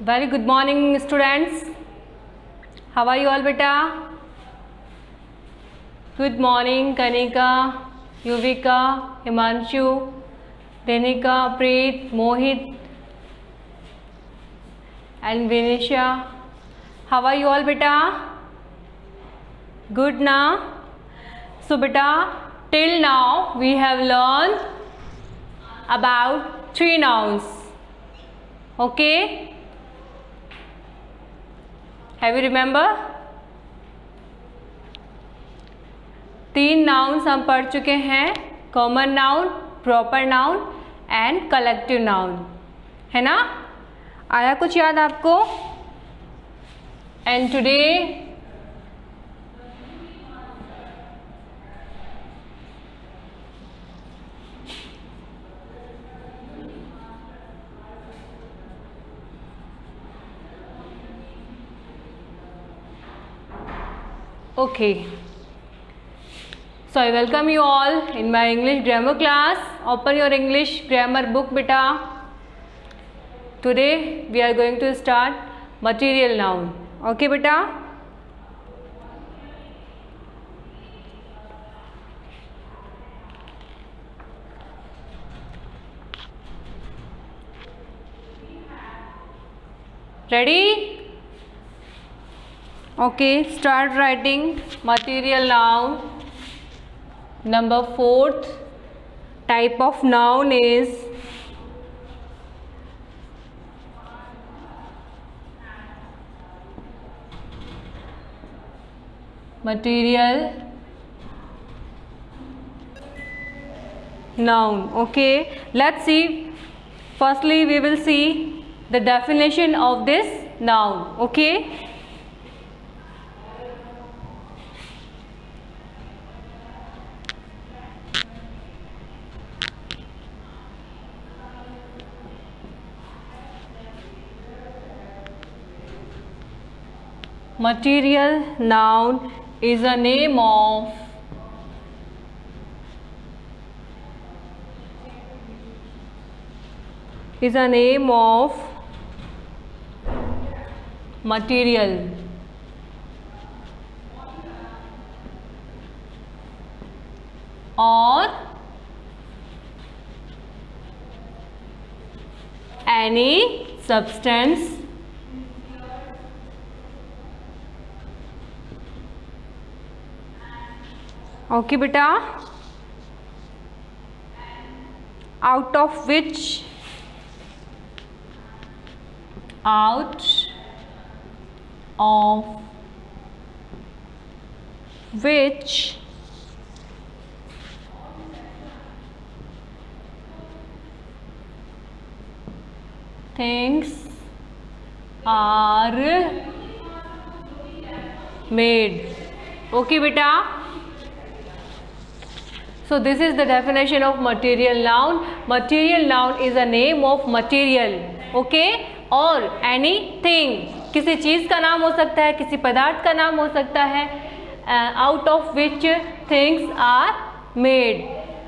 Very good morning, students. How are you all, beta? Good morning, Kanika, Yuvika, Himanshu, Denika, Preet, Mohit, and Vinisha. How are you all, beta? Good now. So, beta, till now we have learned about 3 nouns. Okay? Have you remember? 3 nouns हम पढ़ चुके हैं, common noun, proper noun and collective noun, है ना? आया कुछ याद आपको? And today okay. So I welcome you all in my English grammar class. Open your English grammar book, beta. Today we are going to start material noun. Okay, beta? Ready? Okay, start writing material noun. Number 4th type of noun is material noun. Okay, let's see. Firstly, we will see the definition of this noun. Okay. Material noun is a name of material or any substance okay beta out of which things are made. Okay beta, so this is the definition of material noun. Material noun is a name of material, okay, or anything. किसी चीज़ का नाम हो सकता है, किसी पदार्थ का नाम हो सकता है, out of which things are made,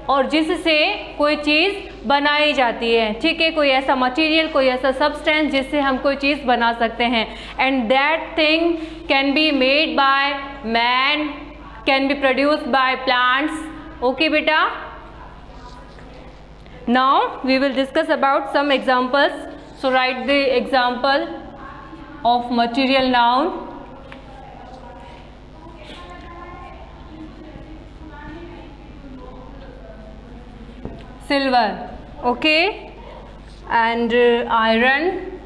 और जिससे कोई चीज़ बनाई जाती है, ठीक है, कोई ऐसा मटेरियल, कोई ऐसा सब्सटेंस जिससे हम कोई चीज़ बना सकते हैं. And that thing can be made by man, can be produced by plants. Okay beta, now we will discuss about some examples. So write the example of material noun. Silver, okay, and iron,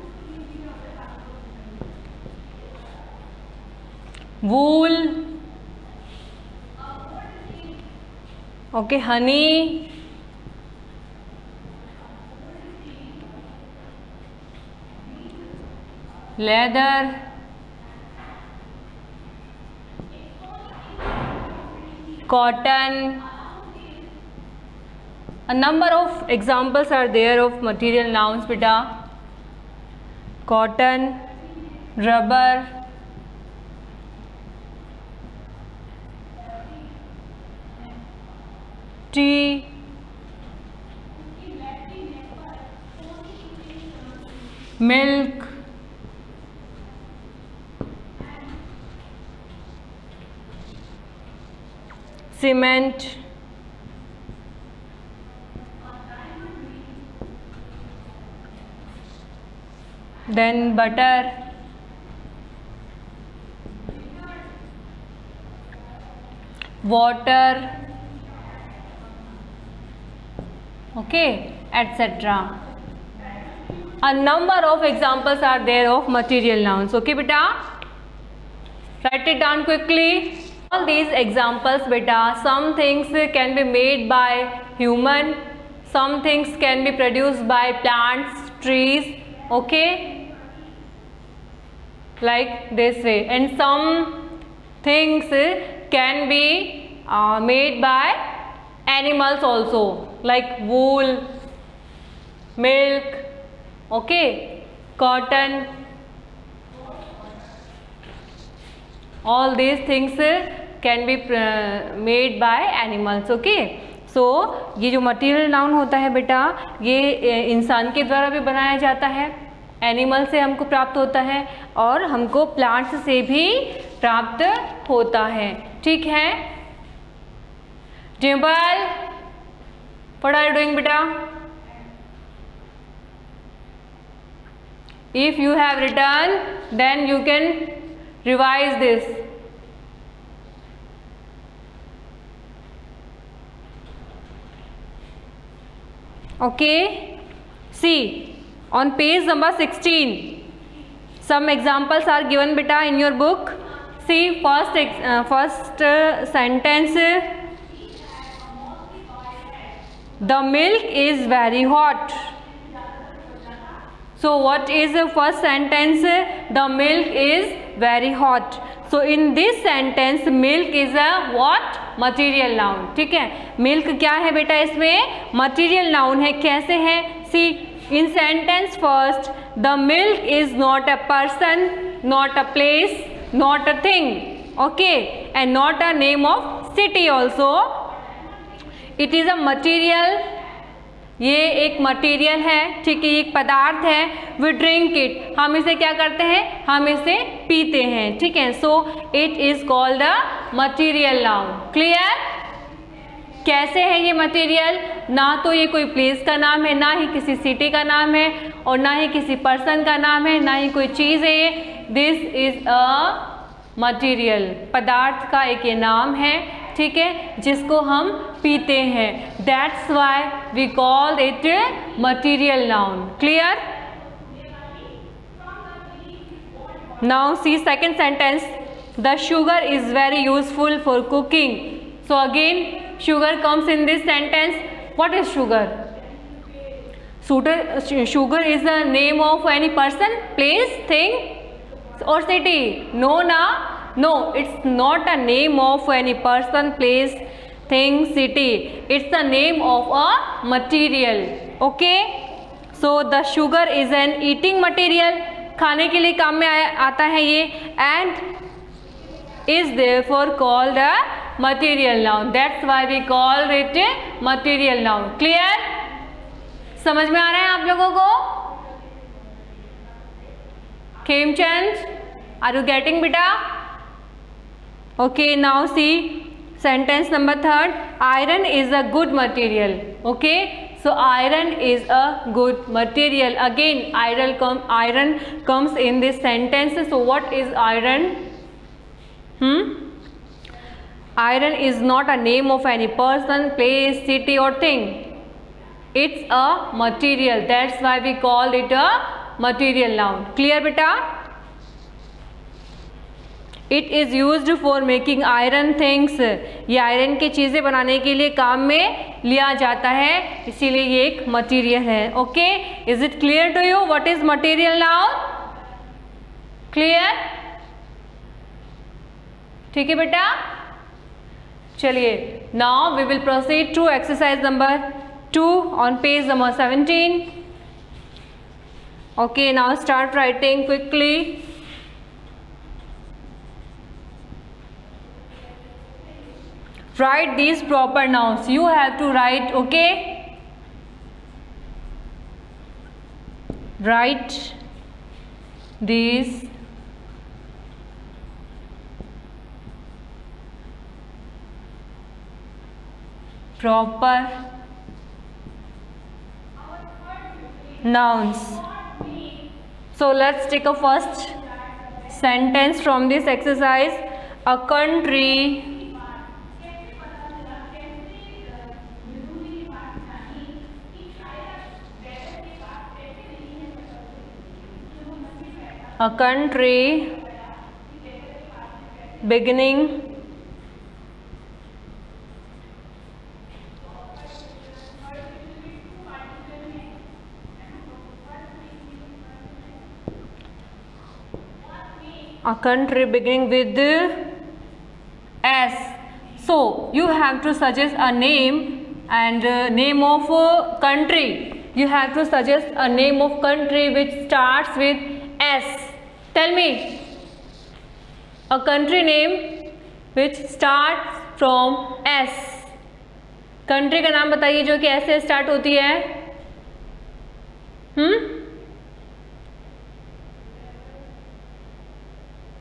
wool, okay, honey, leather, cotton. A number of examples are there of material nouns beta. Cotton, rubber, tea, milk, cement, then butter, water, okay, etc. A number of examples are there of material nouns. Okay beta, write it down quickly. All these examples beta, some things can be made by human, some things can be produced by plants, trees, okay, like this way, and some things can be made by animals also, like wool, milk, okay, cotton. All these things can be made by animals. okay, so ये जो material noun होता है बेटा, ये इंसान के द्वारा भी बनाया जाता है, एनिमल से हमको प्राप्त होता है और हमको प्लांट्स से भी प्राप्त होता है. ठीक है Dimple, what are you doing बेटा? If you have written, then you can revise this. Okay, see on page number 16 some examples are given beta in your book. See first sentence, the milk is very hot. So what is the first sentence? The milk is very hot. So in this sentence milk is a what? Material noun. ठीक है, milk क्या है बेटा? इसमें material noun है. कैसे है? See in sentence first, the milk is not a person, not a place, not a thing, okay, and not a name of city also. It is a material. ये एक material है, ठीक है, एक पदार्थ है. वी ड्रिंक इट, हम इसे क्या करते हैं? हम इसे पीते हैं. ठीक है, so it is called a material noun. Clear? कैसे है ये मटेरियल? ना तो ये कोई प्लेस का नाम है, ना ही किसी सिटी का नाम है, और ना ही किसी पर्सन का नाम है, ना ही कोई चीज़ है. दिस इज अ मटेरियल, पदार्थ का एक ये नाम है, ठीक है, जिसको हम पीते हैं. That's why we call it material noun. Clear? Now see second sentence, the sugar is very useful for cooking. So again sugar comes in this sentence. What is sugar? Sugar is the name of any person, place, thing or city? No na, no, it's not a name of any person, place, thing, city. It's the name of a material. Okay, so the sugar is an eating material. खाने के लिए काम में आता है ये, and is therefore called a material noun. That's why we call it a material noun. Clear? समझ में आ रहा है आप लोगों को? Khemchand, are you getting beta? Okay, now see sentence number 3. Iron is a good material. Okay, so iron is a good material. Again iron comes in this sentence. So what is iron? Iron is not a name of any person, place, city or thing. It's a material. That's why we call it a material noun. Clear beta? It is used for making iron things. ये iron की चीज़ें बनाने के लिए काम में लिया जाता है, इसीलिए ये एक मटेरियल है. Okay, is it clear to you what is material noun? Clear? ठीक है बेटा, चलिए. Now we will proceed to exercise number 2 on page number 17. Okay, now start writing quickly. Write these proper nouns. You have to write, okay? Write these proper nouns. So let's take a first sentence from this exercise. A country beginning with S. So you have to suggest a name and name of country. You have to suggest a name of country which starts with S. Tell me a country name which starts from S. Country का नाम बताइए जो कि ऐसे start होती है.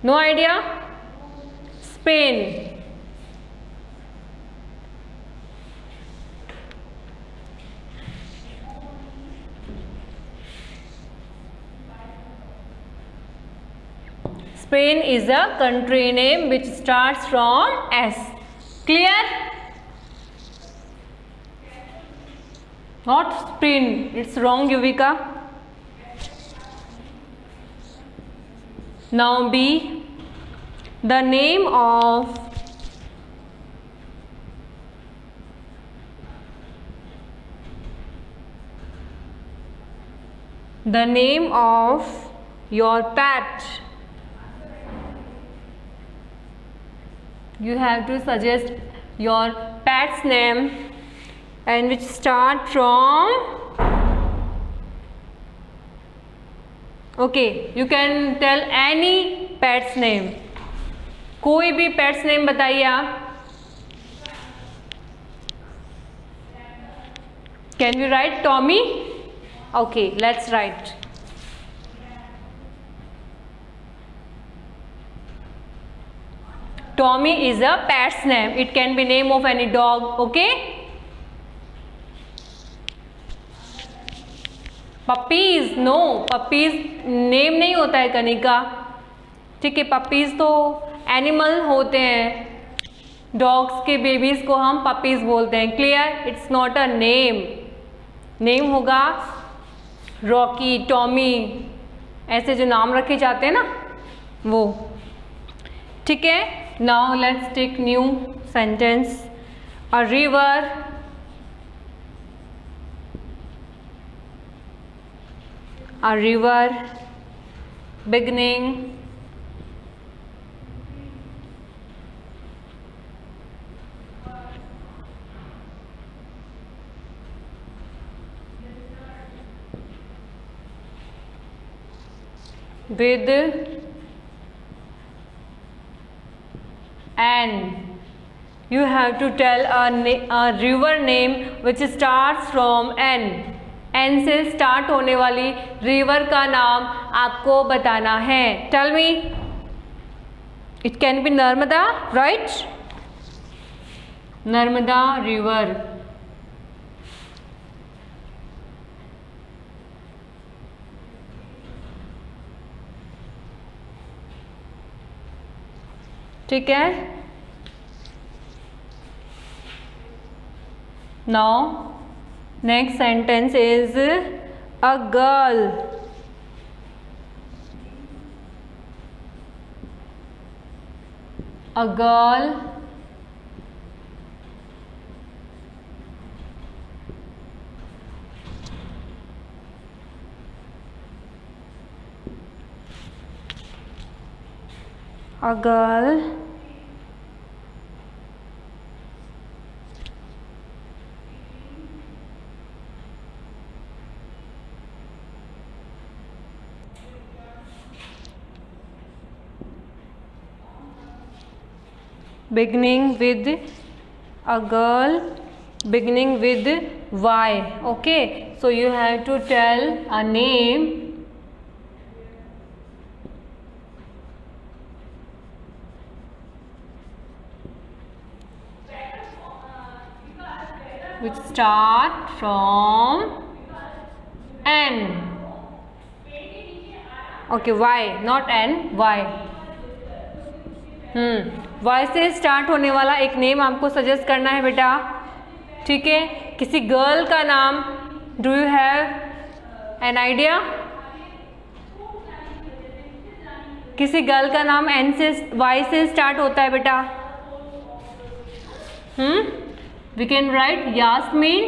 No idea. Spain. Spain is a country name which starts from S. Clear? Not Spain. It's wrong, Yuvika. Now B. The name of your pet. You have to suggest your pet's name and which start from. Okay, you can tell any pet's name. कोई भी pets name बताइए आप. Can we write Tommy? Okay, let's write. Tommy is a pet's name. It can be name of any dog. Okay. Puppies, no. Puppies name नहीं होता है कनिका. ठीक है. Puppies तो एनिमल होते हैं. डॉग्स के बेबीज को हम पपीज बोलते हैं. Clear? It's not a name. Name होगा रॉकी, टॉमी, ऐसे जो नाम रखे जाते हैं ना वो. ठीक है. Now let's take new sentence. A river beginning with N. You have to tell a river name which starts from N. N से स्टार्ट होने वाली रिवर का नाम आपको बताना है. Tell me. It can be Narmada, right? Narmada river. ठीक है. नाउ next sentence is a girl. Beginning with a girl beginning with Y. Okay, so you have to tell a name which start from N. Okay, Y, not N, Y. Y से start होने वाला एक name आपको suggest करना है बेटा, ठीक है। किसी गर्ल का नाम, do you have an idea? किसी गर्ल का नाम N से Y से स्टार्ट होता है बेटा? We can write Yasmin,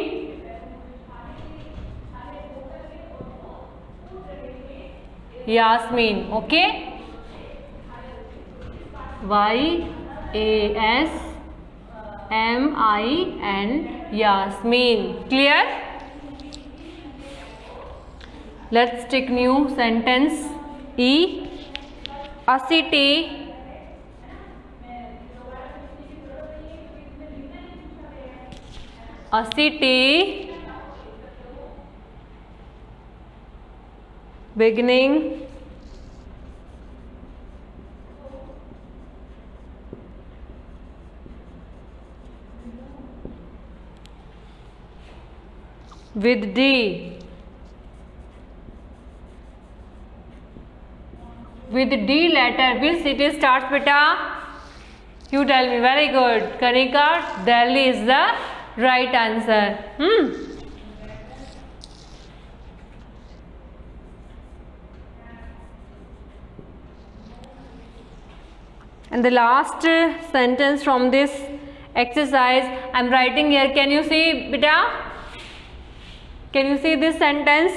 Yasmin, okay. YASMIN, Yasmin, clear? Let's take new sentence E. A city beginning with D. With D letter, which city starts beta? You tell me. Very good, Kanika. Delhi is the right answer. And the last sentence from this exercise I am writing here. Can you see beta? Can you see this sentence?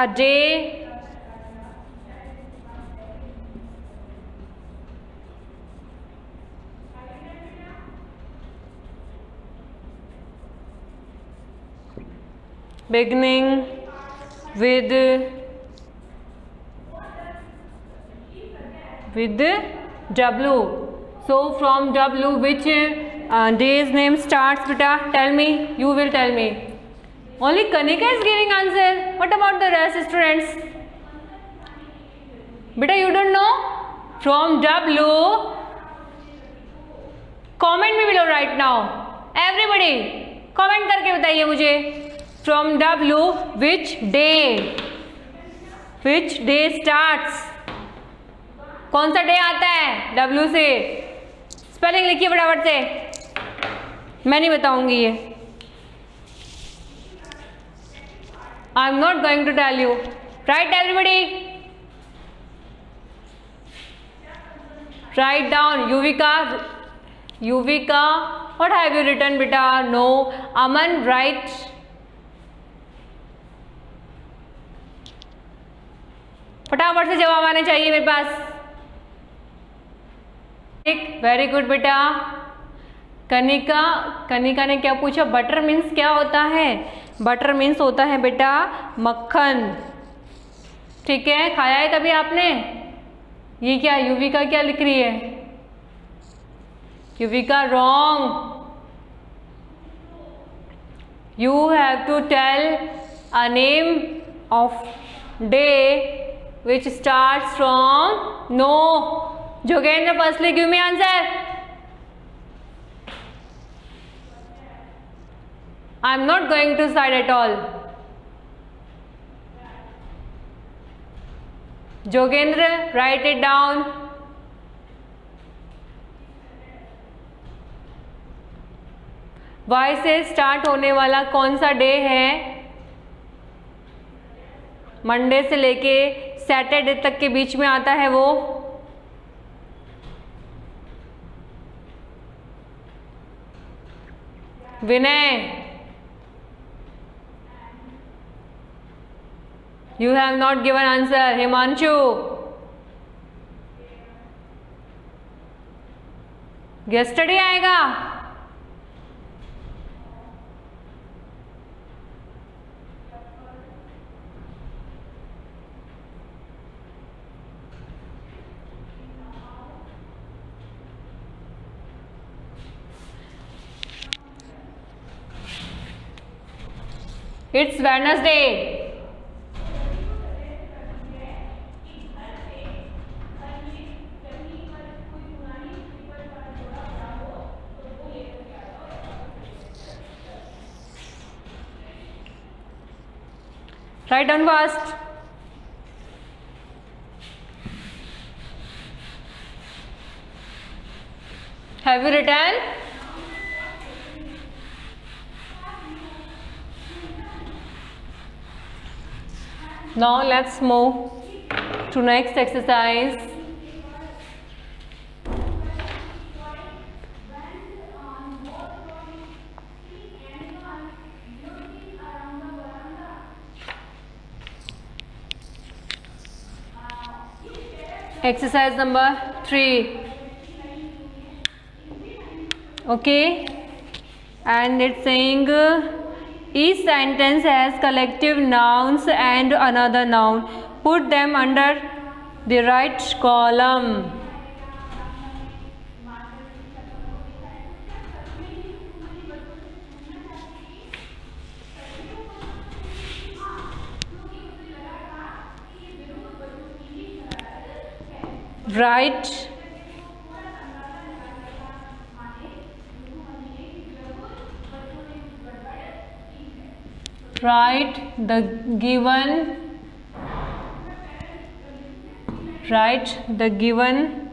A day beginning with W. So from W, which day's name starts beta? Tell me. You will tell me. Only Kanika is giving answer. What about the rest students? Beta, you don't know? From W. Comment me below right now. Everybody, comment करके बताइए मुझे. From W, which day? Which day starts? कौन सा day आता है W से? Spelling लिखिए फटाफट से. मैं नहीं बताऊंगी ये. I am not going to tell you. Write everybody. Write down. Yuvika. What have you written beta? No. Aman, write. फटाफट से जवाब आने चाहिए मेरे पास. वेरी गुड बेटा. कनिका ने क्या पूछा? बटर मीन्स क्या होता है? बटर मीन्स होता है बेटा मक्खन. ठीक है, खाया है कभी आपने? ये क्या युविका क्या लिख रही है? Yuvika wrong. You have to tell a name of day which starts from no. Jogendra, firstly give me answer. I am not going to side at all. Jogendra, write it down. Y से स्टार्ट होने वाला कौन सा day है? Monday से लेके Saturday तक के बीच में आता है वो. विनय, you have not given answer. Himanshu, yesterday आएगा. It's Wednesday. Write down fast. Have you written? Now let's move to next exercise. Exercise number 3. Okay, and it's saying each sentence has collective nouns and another noun. Put them under the right column. Write the given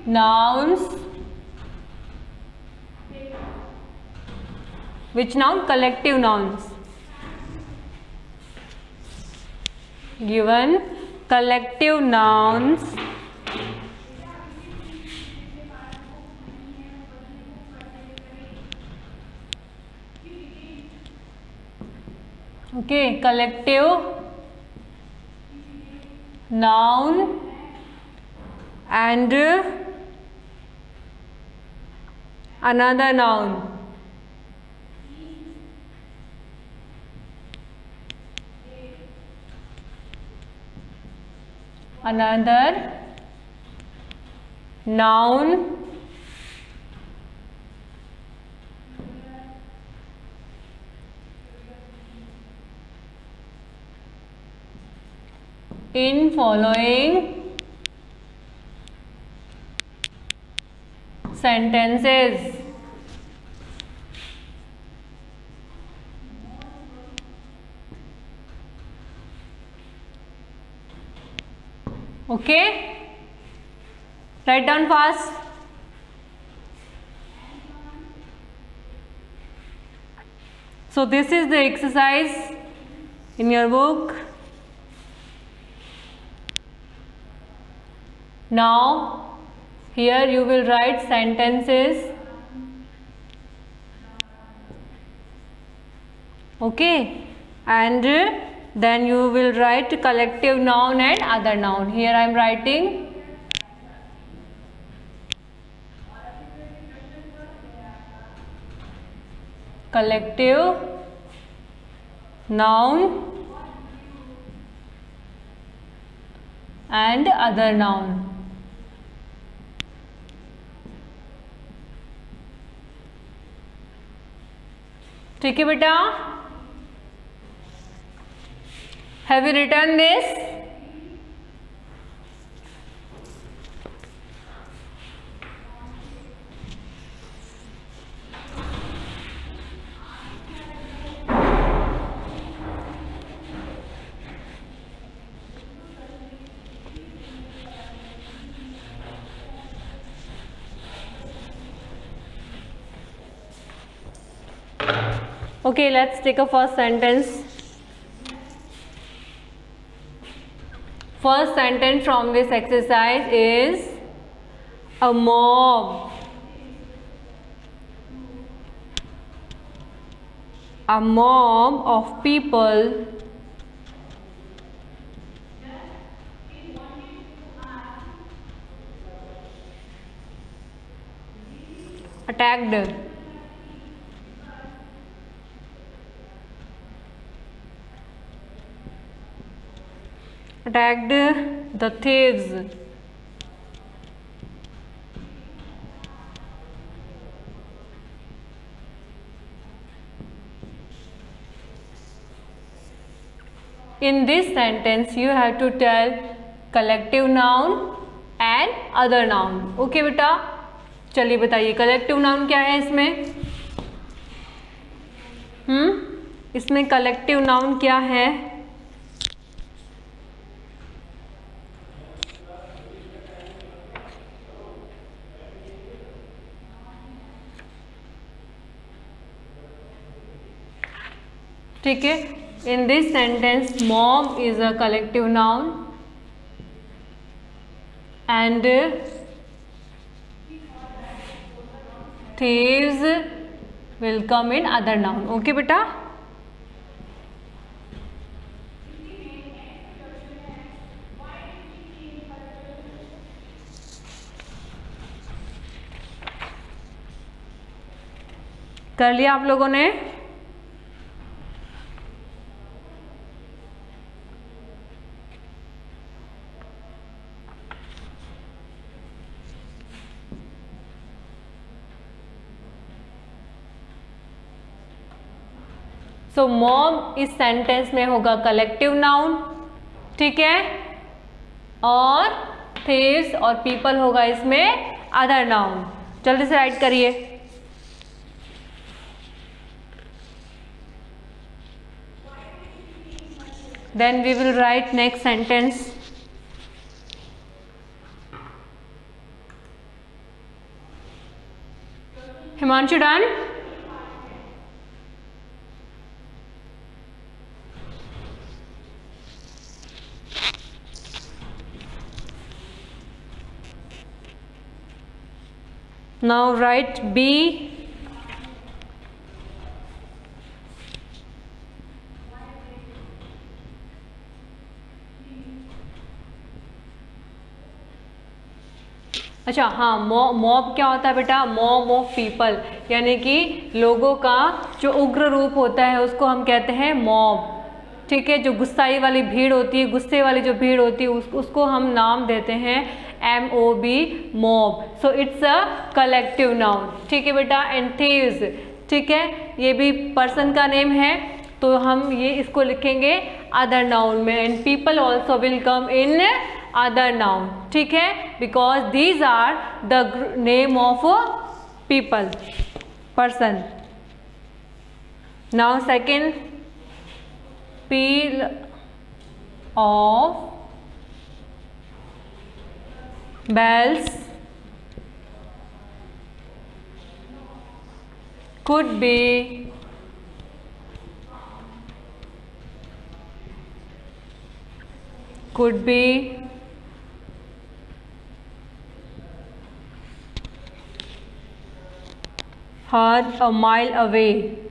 nouns. Which noun? Collective nouns. Given collective nouns okay, collective noun and another noun. Another noun in following sentences. Okay, write down fast. So this is the exercise in your book. Now here you will write sentences. Okay, and then you will write collective noun and other noun. Here I am writing collective noun and other noun. ठीक है बेटा? Have you written this? Okay, let's take a first sentence. First sentence from this exercise is a mob. A mob of people attacked the thieves. In this sentence you have to tell collective noun and other noun. Okay बेटा, चलिए बताइए collective noun क्या है इसमें? इसमें collective noun क्या है? ठीक है, in this sentence mom is a collective noun and thieves will come in other noun. Okay बेटा, कर लिया आप लोगों ने? सो मॉम इस सेंटेंस में होगा कलेक्टिव नाउन, ठीक है, और थीव्स और पीपल होगा इसमें अदर नाउन। जल्दी से राइट करिए। Then we will write next sentence. Himanshu done? Now write B. अच्छा हाँ, मॉब क्या होता है बेटा? मॉब ऑफ पीपल, यानी कि लोगों का जो उग्र रूप होता है उसको हम कहते हैं मॉब। ठीक है, जो गुस्साई वाली भीड़ होती है, गुस्से वाली जो भीड़ होती है उसको हम नाम देते हैं MOB, mob. So it's a collective noun. ठीक है बेटा। एंड थीव्स, ठीक है, ये भी पर्सन का नेम है तो हम ये इसको लिखेंगे अदर नाउन में। And people also will come in other noun, ठीक है, because these are the name of people, person. Now second, peel of bells could be heard a mile away.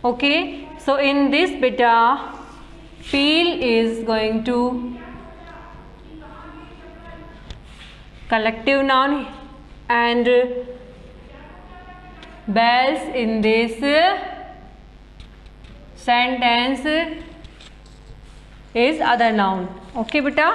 Okay, so in this beta, peel is going to collective noun and bells in this sentence is other noun. Okay beta,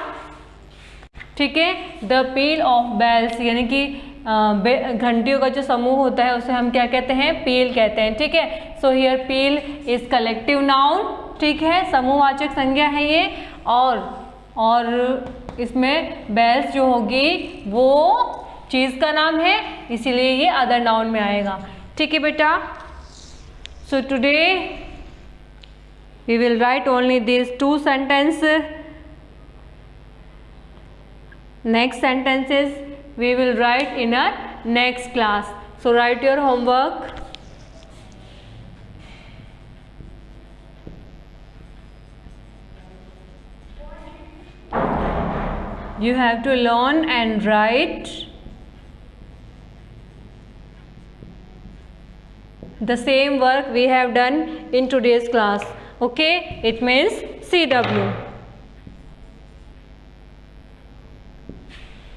ठीक है। The peel of bells यानी कि घंटियों का जो समूह होता है उसे हम क्या कहते हैं? पील कहते हैं, ठीक है। So here peel is collective noun, ठीक है, समूहवाचक संज्ञा है ये। और इसमें बेल्स जो होगी वो चीज़ का नाम है, इसीलिए ये अदर नाउन में आएगा, ठीक है बेटा। So today we will write only this 2 sentences. Next sentences we will write in our next class. So write your homework. You have to learn and write the same work we have done in today's class. Okay, it means CW.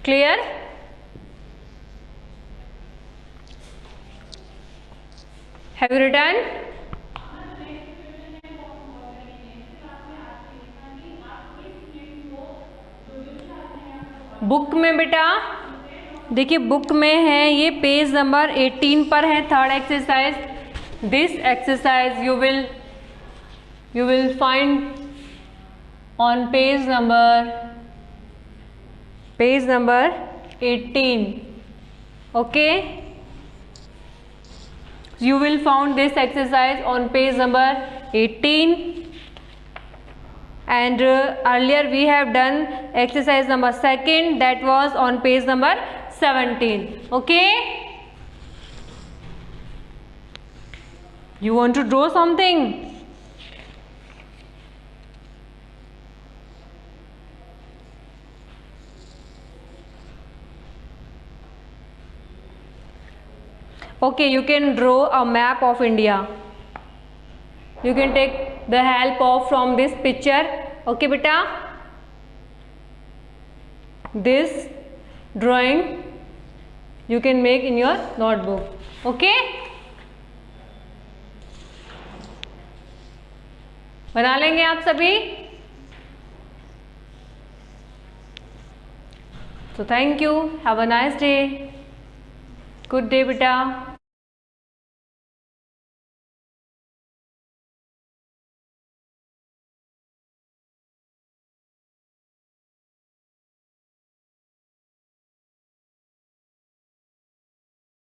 Clear? Have you written? Book में बेटा देखिए, book में है ये page number 18 पर है, 3rd exercise. This exercise you will find on page number 18. Okay, you will found this exercise on page number 18, and earlier we have done exercise number 2, that was on page number 17. Okay, you want to draw something? Okay, you can draw a map of India. You can take the help of from this picture. Okay beta, this drawing you can make in your notebook. Okay, बना लेंगे आप सभी. So thank you, have a nice day. Good day beta.